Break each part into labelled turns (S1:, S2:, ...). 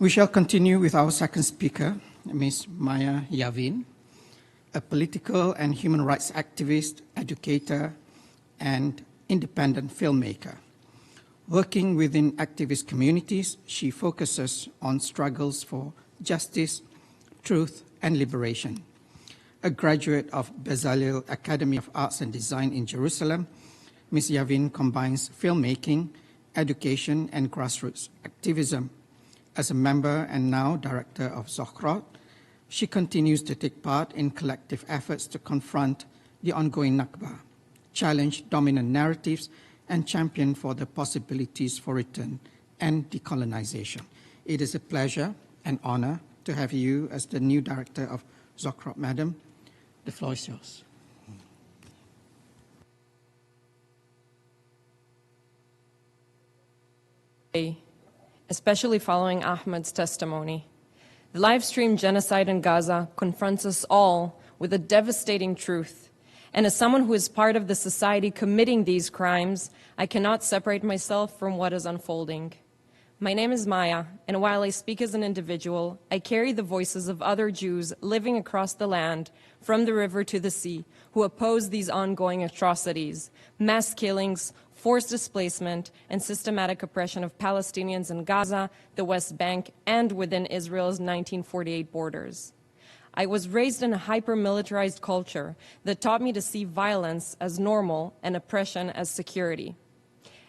S1: We shall continue with our second speaker, Ms. Maya Yavin, a political and human rights activist, educator, and independent filmmaker. Working within activist communities, she focuses on struggles for justice, truth, and liberation. A graduate of Bezalel Academy of Arts and Design in Jerusalem, Ms. Yavin combines filmmaking, education, and grassroots activism. As a member and now director of Zochrot, she continues to take part in collective efforts to confront the ongoing Nakba, challenge dominant narratives, and champion for the possibilities for return and decolonization. It is a pleasure and honor to have you as the new director of Zochrot, Madam. The floor is yours.
S2: Especially following Ahmed's testimony. The live-stream genocide in Gaza confronts us all with a devastating truth. And as someone who is part of the society committing these crimes, I cannot separate myself from what is unfolding. My name is Maya, and while I speak as an individual, I carry the voices of other Jews living across the land, from the river to the sea, who oppose these ongoing atrocities, mass killings, forced displacement, and systematic oppression of Palestinians in Gaza, the West Bank, and within Israel's 1948 borders. I was raised in a hyper-militarized culture that taught me to see violence as normal and oppression as security.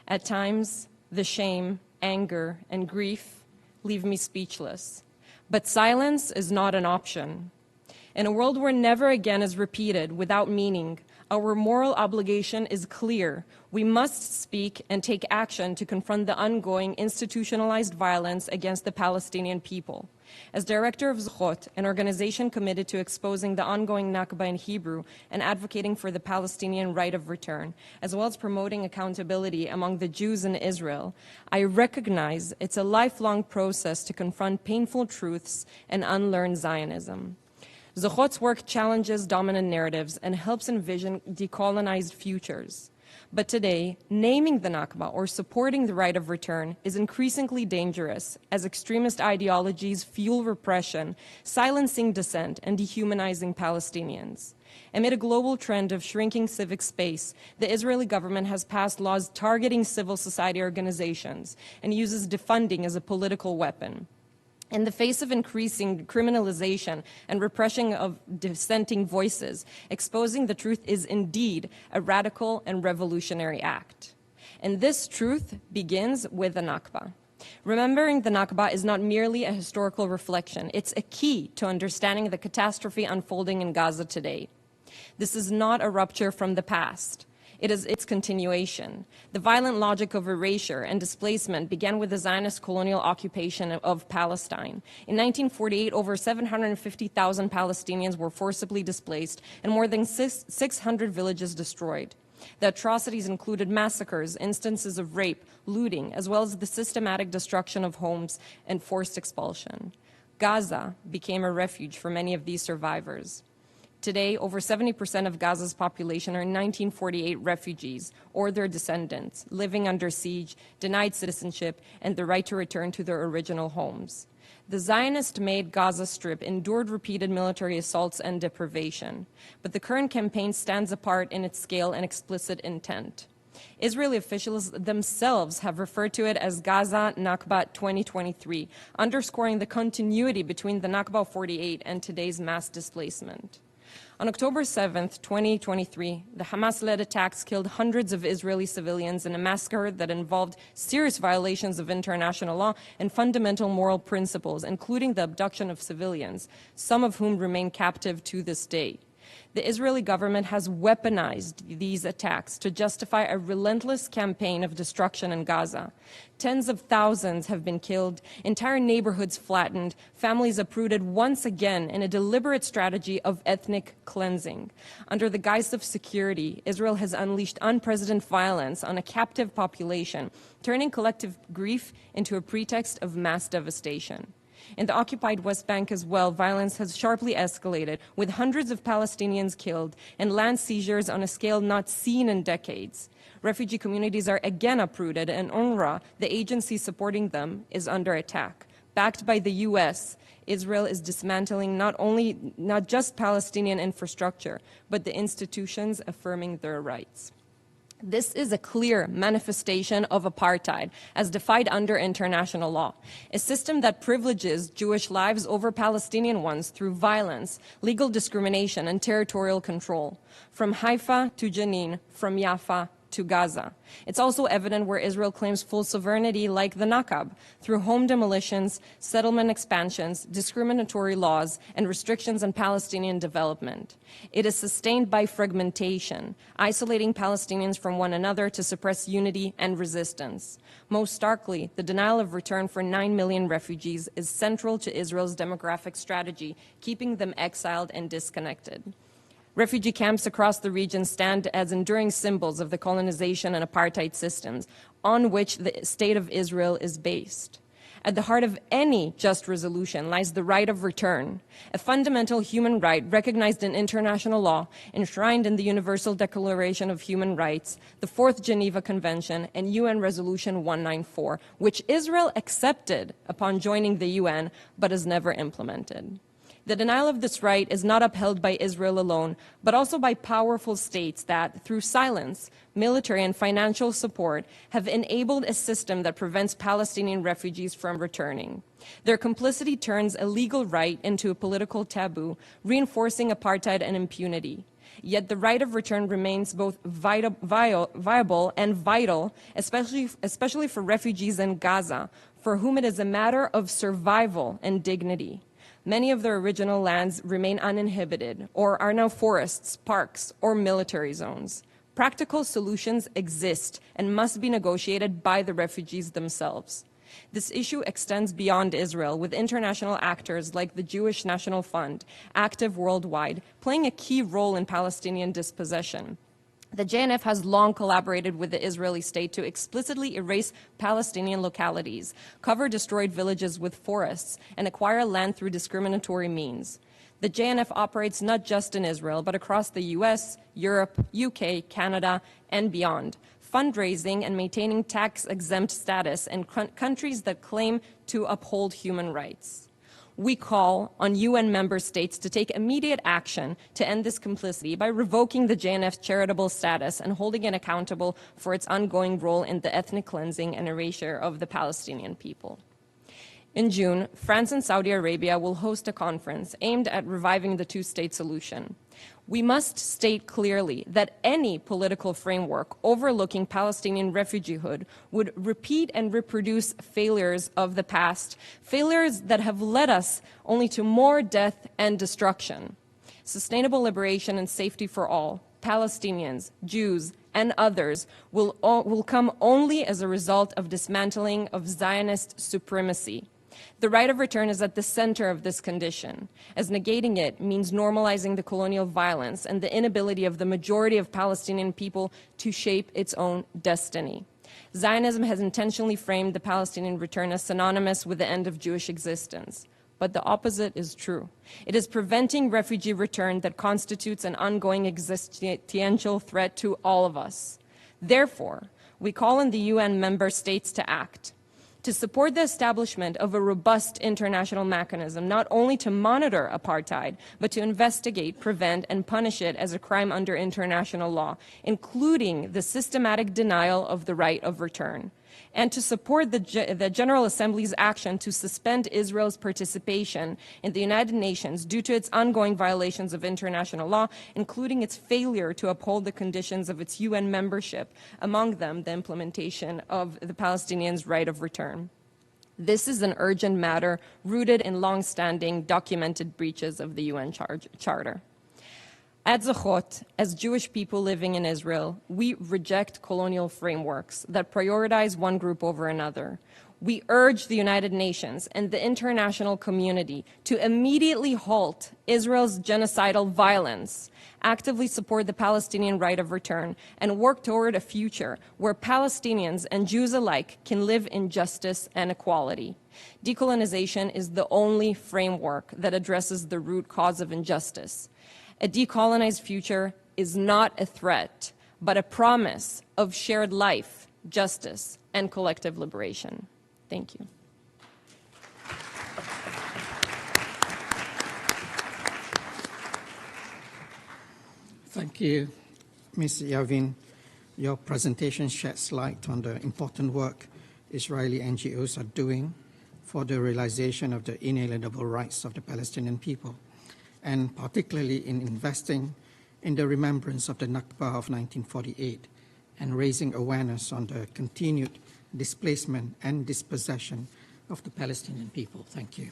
S2: At times, the shame, anger, and grief leave me speechless. But silence is not an option. In a world where never again is repeated without meaning, our moral obligation is clear. We must speak and take action to confront the ongoing institutionalized violence against the Palestinian people. As director of Zochrot, an organization committed to exposing the ongoing Nakba in Hebrew and advocating for the Palestinian right of return, as well as promoting accountability among the Jews in Israel, I recognize it's a lifelong process to confront painful truths and unlearn Zionism. Zochrot's work challenges dominant narratives and helps envision decolonized futures. But today, naming the Nakba or supporting the right of return is increasingly dangerous as extremist ideologies fuel repression, silencing dissent, and dehumanizing Palestinians. Amid a global trend of shrinking civic space, the Israeli government has passed laws targeting civil society organizations and uses defunding as a political weapon. In the face of increasing criminalization and repression of dissenting voices, exposing the truth is indeed a radical and revolutionary act. And this truth begins with the Nakba. Remembering the Nakba is not merely a historical reflection, it's a key to understanding the catastrophe unfolding in Gaza today. This is not a rupture from the past. It is its continuation. The violent logic of erasure and displacement began with the Zionist colonial occupation of Palestine. In 1948, over 750,000 Palestinians were forcibly displaced and more than 600 villages destroyed. The atrocities included massacres, instances of rape, looting, as well as the systematic destruction of homes and forced expulsion. Gaza became a refuge for many of these survivors. Today, over 70% of Gaza's population are 1948 refugees or their descendants, living under siege, denied citizenship, and the right to return to their original homes. The Zionist-made Gaza Strip endured repeated military assaults and deprivation, but the current campaign stands apart in its scale and explicit intent. Israeli officials themselves have referred to it as Gaza Nakba 2023, underscoring the continuity between the Nakba of 48 and today's mass displacement. On October 7, 2023, the Hamas-led attacks killed hundreds of Israeli civilians in a massacre that involved serious violations of international law and fundamental moral principles, including the abduction of civilians, some of whom remain captive to this day. The Israeli government has weaponized these attacks to justify a relentless campaign of destruction in Gaza. Tens of thousands have been killed, entire neighborhoods flattened, families uprooted once again in a deliberate strategy of ethnic cleansing. Under the guise of security, Israel has unleashed unprecedented violence on a captive population, turning collective grief into a pretext of mass devastation. In the occupied West Bank as well, violence has sharply escalated, with hundreds of Palestinians killed and land seizures on a scale not seen in decades. Refugee communities are again uprooted, and UNRWA, the agency supporting them, is under attack. backed by the US, Israel is dismantling not just Palestinian infrastructure, but the institutions affirming their rights. This is a clear manifestation of apartheid, as defined under international law, a system that privileges Jewish lives over Palestinian ones through violence, legal discrimination, and territorial control, from Haifa to Jenin, from Jaffa to Gaza. It's also evident where Israel claims full sovereignty, like the Nakba, through home demolitions, settlement expansions, discriminatory laws, and restrictions on Palestinian development. It is sustained by fragmentation, isolating Palestinians from one another to suppress unity and resistance. Most starkly, the denial of return for 9 million refugees is central to Israel's demographic strategy, keeping them exiled and disconnected. Refugee camps across the region stand as enduring symbols of the colonization and apartheid systems on which the state of Israel is based. At the heart of any just resolution lies the right of return, a fundamental human right recognized in international law, enshrined in the Universal Declaration of Human Rights, the Fourth Geneva Convention, and UN Resolution 194, which Israel accepted upon joining the UN but has never implemented. The denial of this right is not upheld by Israel alone, but also by powerful states that, through silence, military and financial support, have enabled a system that prevents Palestinian refugees from returning. Their complicity turns a legal right into a political taboo, reinforcing apartheid and impunity. Yet the right of return remains both viable and vital, especially for refugees in Gaza, for whom it is a matter of survival and dignity. Many of their original lands remain uninhabited or are now forests, parks, or military zones. Practical solutions exist and must be negotiated by the refugees themselves. This issue extends beyond Israel, with international actors like the Jewish National Fund, active worldwide, playing a key role in Palestinian dispossession. The JNF has long collaborated with the Israeli state to explicitly erase Palestinian localities, cover destroyed villages with forests, and acquire land through discriminatory means. The JNF operates not just in Israel, but across the US, Europe, UK, Canada, and beyond, fundraising and maintaining tax-exempt status in countries that claim to uphold human rights. We call on UN member states to take immediate action to end this complicity by revoking the JNF's charitable status and holding it accountable for its ongoing role in the ethnic cleansing and erasure of the Palestinian people. In June, France and Saudi Arabia will host a conference aimed at reviving the two-state solution. We must state clearly that any political framework overlooking Palestinian refugeehood would repeat and reproduce failures of the past, failures that have led us only to more death and destruction. Sustainable liberation and safety for all, Palestinians, Jews, and others, will come only as a result of dismantling of Zionist supremacy. The right of return is at the center of this condition, as negating it means normalizing the colonial violence and the inability of the majority of Palestinian people to shape its own destiny. Zionism has intentionally framed the Palestinian return as synonymous with the end of Jewish existence. But the opposite is true. It is preventing refugee return that constitutes an ongoing existential threat to all of us. Therefore, we call on the UN member states to act, to support the establishment of a robust international mechanism, not only to monitor apartheid, but to investigate, prevent, and punish it as a crime under international law, including the systematic denial of the right of return, and to support the General Assembly's action to suspend Israel's participation in the United Nations due to its ongoing violations of international law, including its failure to uphold the conditions of its UN membership, among them the implementation of the Palestinians' right of return. This is an urgent matter rooted in long-standing documented breaches of the UN Charter. At Zochrot, as Jewish people living in Israel, we reject colonial frameworks that prioritize one group over another. We urge the United Nations and the international community to immediately halt Israel's genocidal violence, actively support the Palestinian right of return, and work toward a future where Palestinians and Jews alike can live in justice and equality. Decolonization is the only framework that addresses the root cause of injustice. A decolonized future is not a threat, but a promise of shared life, justice, and collective liberation. Thank you.
S1: Thank you, Ms. Yavin. Your presentation sheds light on the important work Israeli NGOs are doing for the realization of the inalienable rights of the Palestinian people, and particularly in investing in the remembrance of the Nakba of 1948 and raising awareness on the continued displacement and dispossession of the Palestinian people. Thank you.